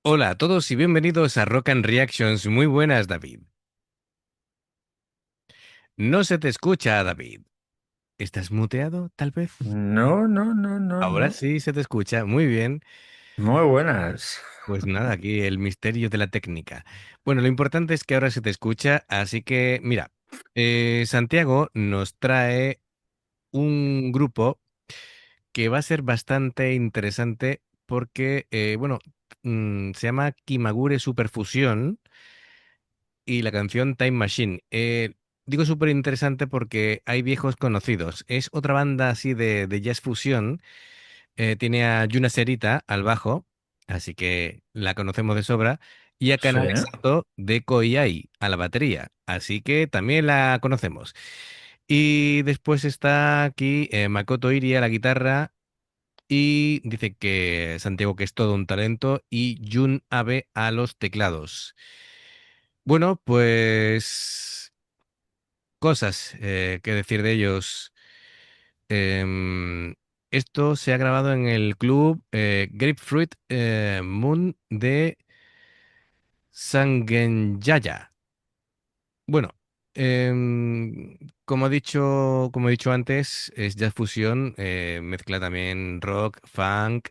Hola a todos y bienvenidos a Rock and Reactions. Muy buenas, David. No se te escucha, David. ¿Estás muteado, tal vez? No, no, no, no, Ahora no. sí se te escucha. Muy bien. Muy buenas. Pues nada, aquí el misterio de la técnica. Bueno, lo importante es que ahora se te escucha, así que mira, Santiago nos trae un grupo que va a ser bastante interesante porque, bueno, se llama Kimagure Superfusión. Y la canción Time Machine. Digo súper interesante porque hay viejos conocidos. Es otra banda así de jazz fusión. Tiene a Yuna Serita al bajo, así que la conocemos de sobra. Y a Sí. Kaname Sato de Koiai a la batería, así que también la conocemos. Y después está aquí Makoto Iri a la guitarra. Y dice que Santiago que es todo un talento y Jun Abe a los teclados. Bueno, pues cosas que decir de ellos. Em, Esto se ha grabado en el club Grapefruit Moon de Sangenjaya. Bueno, como he dicho antes, es jazz fusión, mezcla también rock, funk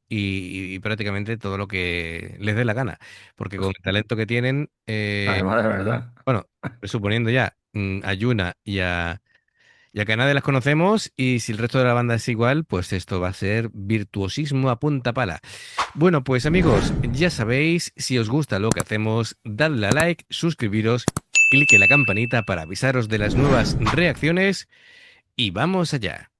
y prácticamente todo lo que les dé la gana. Porque con el talento que tienen, Además, de verdad. bueno, presuponiendo ya a Yuna y a Canadá las conocemos y si el resto de la banda es igual, pues esto va a ser virtuosismo a punta pala. Bueno, pues amigos, ya sabéis, si os gusta lo que hacemos, dadle a like, suscribiros, clique en la campanita para avisaros de las nuevas reacciones y vamos allá.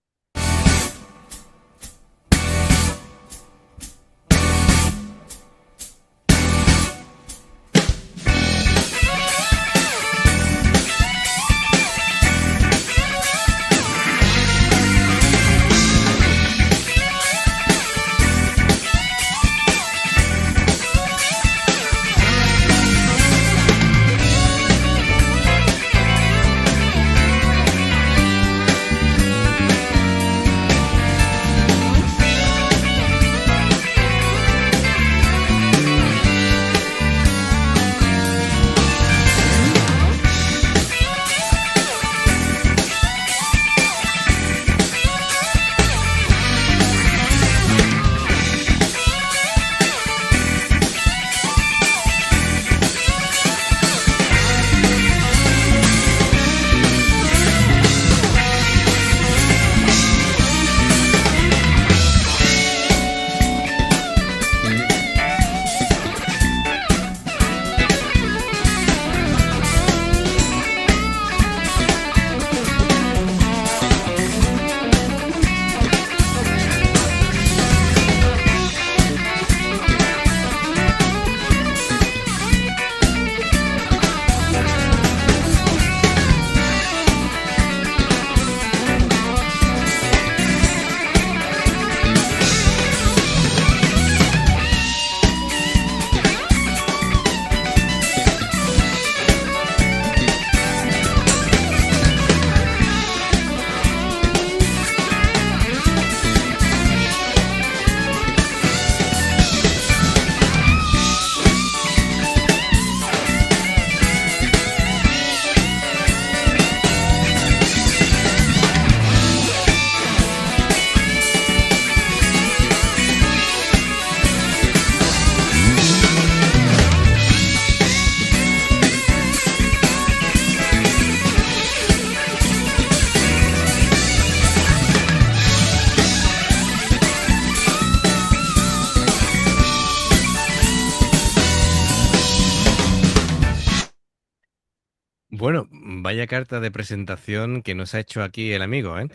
Bueno, vaya carta de presentación que nos ha hecho aquí el amigo, ¿eh?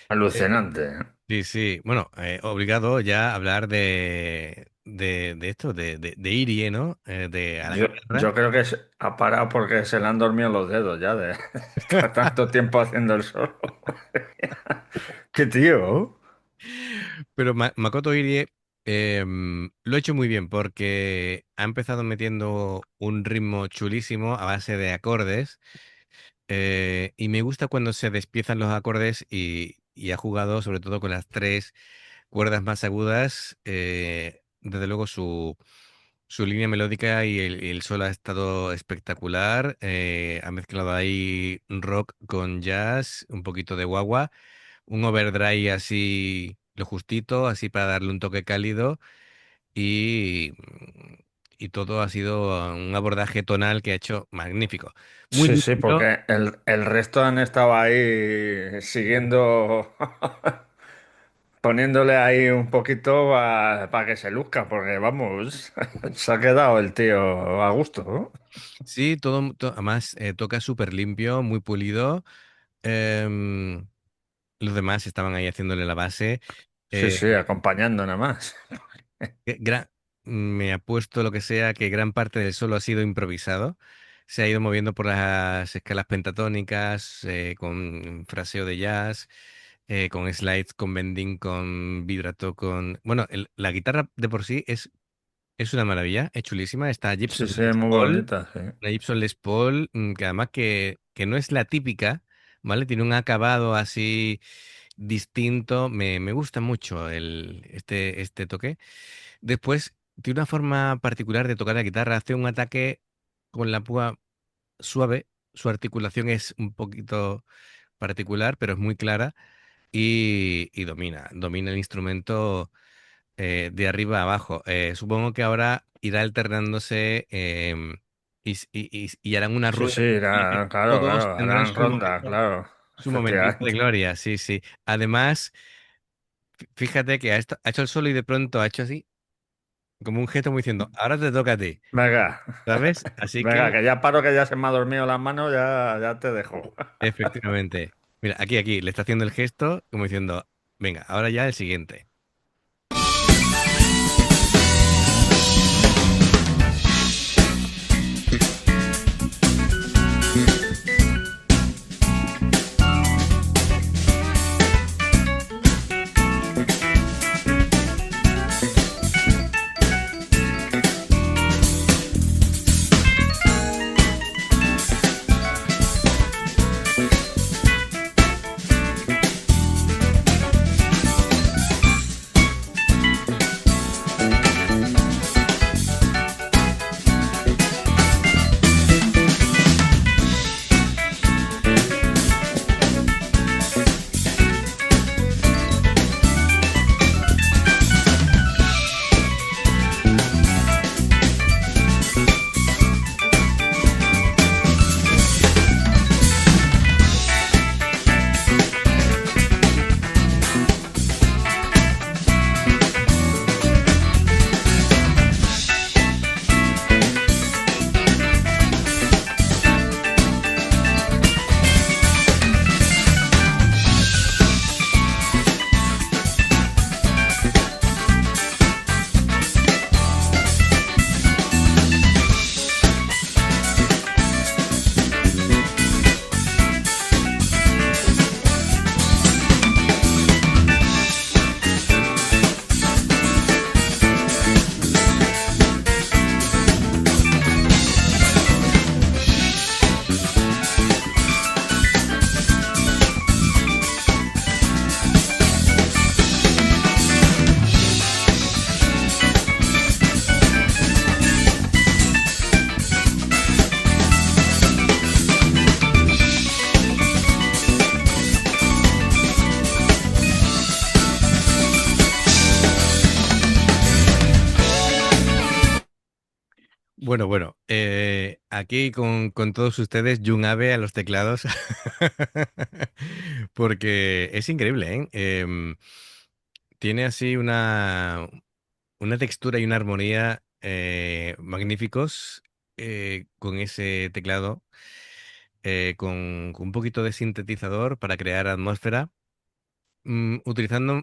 Alucinante. Sí, sí. Bueno, obligado ya a hablar de esto, de Irie, ¿no? De a la Yo guitarra. creo que ha parado porque se le han dormido los dedos ya de estar tanto tiempo haciendo el solo. ¡Qué tío! Pero Makoto Irie lo ha hecho muy bien porque ha empezado metiendo un ritmo chulísimo a base de acordes y me gusta cuando se despiezan los acordes y ha jugado sobre todo con las tres cuerdas más agudas. Desde luego su línea melódica y el solo ha estado espectacular. Ha mezclado ahí rock con jazz, un poquito de guagua, un overdrive así lo justito, así para darle un toque cálido y, y todo ha sido un abordaje tonal que ha hecho magnífico. Muy Sí, sí, limpio. porque el resto han estado ahí siguiendo, poniéndole ahí un poquito para que se luzca, porque vamos, se ha quedado el tío a gusto, ¿no? Sí, además toca súper limpio, muy pulido. Em, los demás estaban ahí haciéndole la base. Sí, Eh, sí, acompañando nada más. que me apuesto lo que sea que gran parte del solo ha sido improvisado. Se ha ido moviendo por las escalas pentatónicas, con fraseo de jazz, con slides, con bending, con vibrato, con... Bueno, la guitarra de por sí es una maravilla, es chulísima. Está Sí, Gibson sí, Les muy Paul, bonita, sí. una Gibson Les Paul, que además que no es la típica, ¿vale? Tiene un acabado así distinto. Me gusta mucho este toque. Después, tiene una forma particular de tocar la guitarra. Hace un ataque con la púa suave. Su articulación es un poquito particular, pero es muy clara y domina el instrumento de arriba a abajo. Supongo que ahora irá alternándose y harán una Sí, rueda sí, en la que claro, todos claro, tendrán harán ronda, claro, su momentito de efectivamente. gloria. Sí, sí. Además, fíjate que ha hecho el solo y de pronto ha hecho así, como un gesto muy diciendo, ahora te toca a ti, Venga, ¿sabes? Así venga, que, que ya paro, que ya se me ha dormido las manos, ya te dejo. efectivamente. Mira, aquí, le está haciendo el gesto como diciendo, venga, ahora ya el siguiente. Bueno, aquí con todos ustedes, Jun Abe a los teclados, porque es increíble, ¿eh? Tiene así una textura y una armonía magníficos con ese teclado, con un poquito de sintetizador para crear atmósfera, utilizando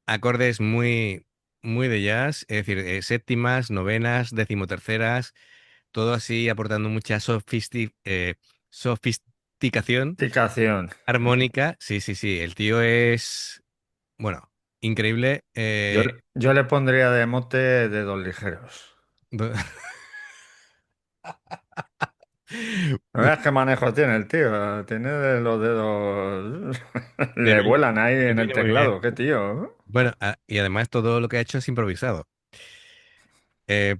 acordes muy de jazz, es decir, séptimas, novenas, decimoterceras, todo así aportando mucha sofisticación Indicación. armónica. Sí, sí, sí, el tío es, bueno, increíble. Yo le pondría de mote dedos ligeros. Do- No veas qué manejo tiene el tío. Tiene los dedos. Te Le viene, vuelan ahí te en el viene muy bien. teclado. Qué tío. Bueno, y además todo lo que ha hecho es improvisado.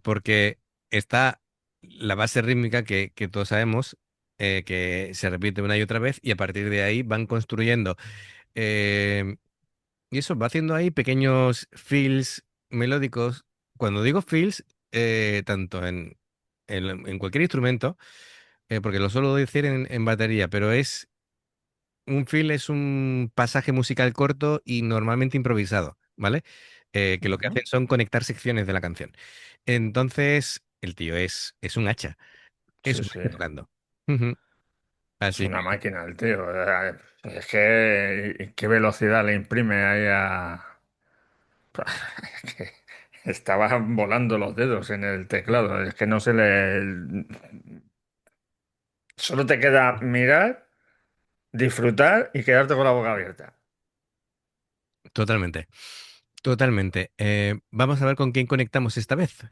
Porque está la base rítmica que todos sabemos, que se repite una y otra vez, y a partir de ahí van construyendo. eh, y eso va haciendo ahí pequeños fills melódicos. Cuando digo fills, tanto en cualquier instrumento, porque lo suelo decir en batería, pero un fill es un pasaje musical corto y normalmente improvisado, ¿vale? Que lo que Ujú. hacen son conectar secciones de la canción. Entonces, el tío es un hacha, es Sí, un sí. hacha tocando. Ujú. Es Así una que, máquina el tío. Es que qué velocidad le imprime ahí a... Es que estaban volando los dedos en el teclado. Es que no se le... Solo te queda mirar, disfrutar y quedarte con la boca abierta. totalmente, totalmente. Vamos a ver con quién conectamos esta vez.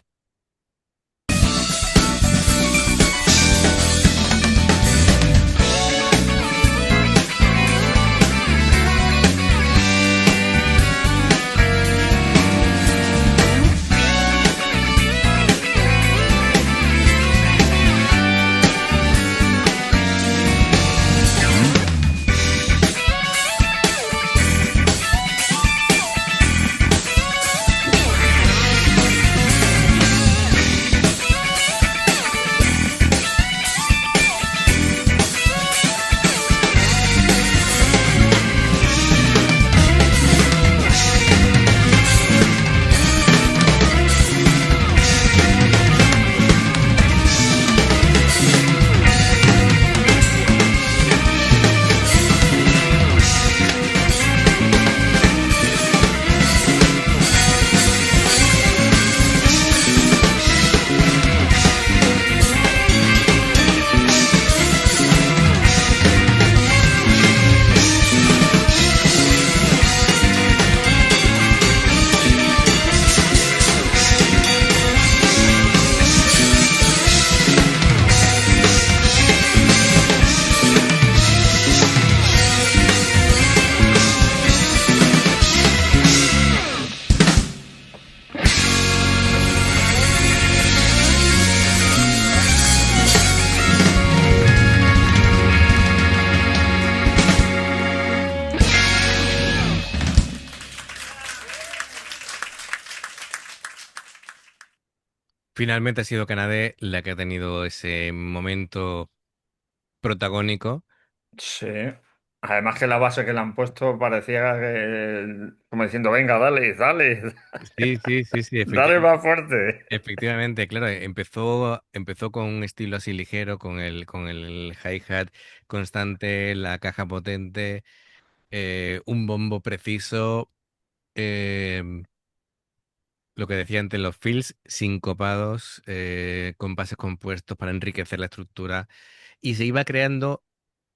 Finalmente ha sido Canadá la que ha tenido ese momento protagónico. Sí. Además que la base que le han puesto parecía que... Como diciendo, venga, dale, dale, Sí, sí, sí, sí, dale efectivamente. más fuerte. Efectivamente, claro, empezó con un estilo así ligero, con el hi-hat constante, la caja potente, un bombo preciso, em, lo que decía antes, los fills sincopados, compases compuestos para enriquecer la estructura, y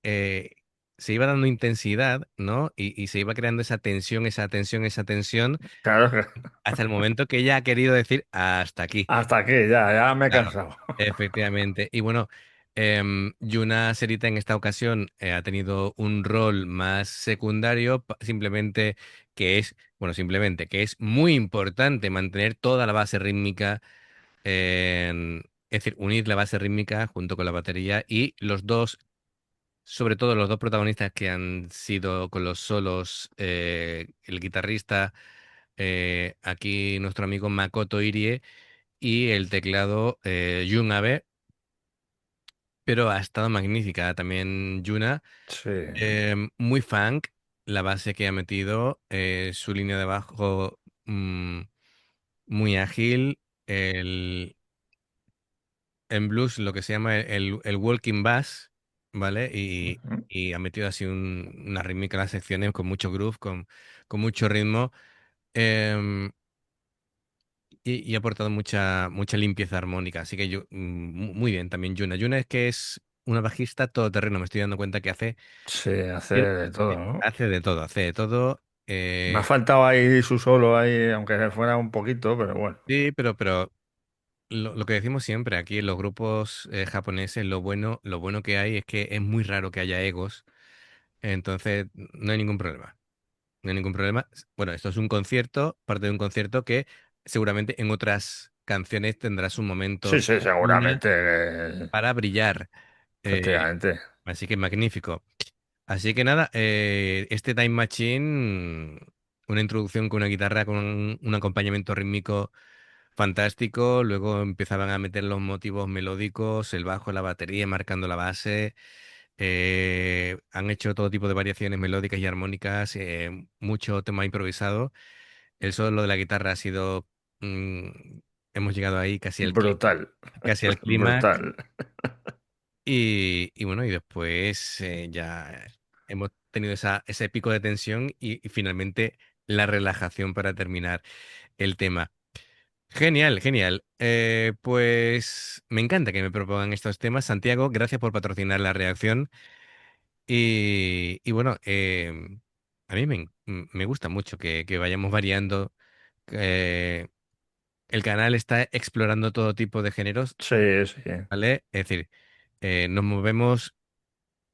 eh, se iba dando intensidad, ¿no? Y se iba creando esa tensión, esa tensión, esa tensión, Claro, que hasta el momento que ella ha querido decir hasta aquí. hasta aquí, ya me he Claro, cansado. efectivamente. Y bueno, Yuna Serita en esta ocasión ha tenido un rol más secundario, simplemente simplemente que es muy importante mantener toda la base rítmica, es decir, unir la base rítmica junto con la batería y los dos, sobre todo los dos protagonistas que han sido con los solos, el guitarrista, aquí nuestro amigo Makoto Irie y el teclado, Jun Abe, pero ha estado magnífica también Yuna. Sí, Muy funk, la base que ha metido, su línea de bajo, muy ágil, el, en blues lo que se llama el walking bass, ¿vale? ujú, Y ha metido así una rítmica en las secciones con mucho groove, con mucho ritmo. em, y ha aportado mucha limpieza armónica. Así que muy bien también Yuna. Yuna es que es una bajista todoterreno. Me estoy dando cuenta que sí, hace tiene- de todo, ¿no? hace de todo, hace de todo. Me ha eh, faltado ahí su solo ahí, aunque fuera un poquito, pero bueno. sí, pero lo que decimos siempre aquí en los grupos, japoneses, lo bueno que hay es que es muy raro que haya egos. Entonces, no hay ningún problema. No hay ningún problema. Bueno, esto es un concierto, parte de un concierto que seguramente en otras canciones tendrá su Sí, momento sí, de cuna seguramente, para brillar. Eh, efectivamente. Así que magnífico. Así que nada, este Time Machine, una introducción con una guitarra con un acompañamiento rítmico fantástico, luego empezaban a meter los motivos melódicos, el bajo, la batería, marcando la base. Han hecho todo tipo de variaciones melódicas y armónicas, mucho tema improvisado. El solo de la guitarra ha sido, mm, hemos llegado ahí Brutal, casi al clímax. brutal. Y bueno, y después ya hemos tenido ese pico de tensión y finalmente la relajación para terminar el tema. Genial, genial. Pues me encanta que me propongan estos temas. Santiago, gracias por patrocinar la reacción. Y bueno, a mí me gusta mucho que vayamos variando. eh, el canal está explorando todo tipo de géneros, Sí, sí. ¿vale? Es decir, nos movemos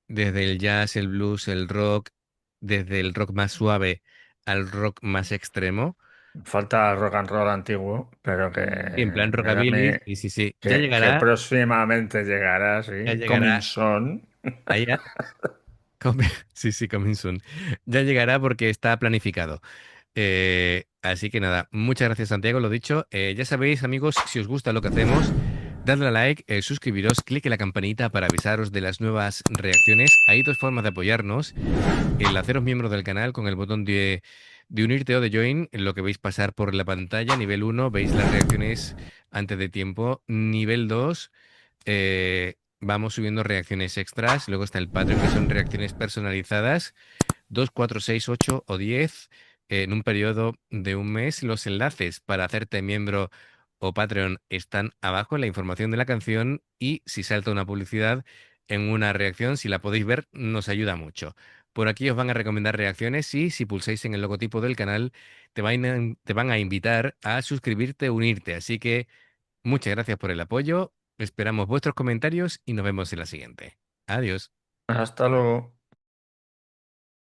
desde el jazz, el blues, el rock, desde el rock más suave al rock más extremo. Falta rock and roll antiguo, pero que Y en plan me da a mí rockabilly, sí, sí, sí. que próximamente llegará, Ya sí. Coming llegará. soon. Ahí, sí, sí, coming soon. Ya llegará porque está planificado. Así que nada, muchas gracias Santiago, lo dicho. Ya sabéis, amigos, si os gusta lo que hacemos, dadle a like, suscribiros, clique la campanita para avisaros de las nuevas reacciones. Hay dos formas de apoyarnos. El haceros miembro del canal con el botón de unirte o de join, lo que veis pasar por la pantalla. Nivel uno veis las reacciones antes de tiempo. Nivel 2 vamos subiendo reacciones extras. Luego está el Patreon, que son reacciones personalizadas. 2, 4, 6, 8 o 10 en un periodo de un mes. Los enlaces para hacerte miembro o Patreon están abajo en la información de la canción y si salta una publicidad en una reacción, si la podéis ver, nos ayuda mucho. Por aquí os van a recomendar reacciones y si pulsáis en el logotipo del canal, te van a invitar a suscribirte o unirte. Así que muchas gracias por el apoyo, esperamos vuestros comentarios y nos vemos en la siguiente. Adiós. Hasta luego.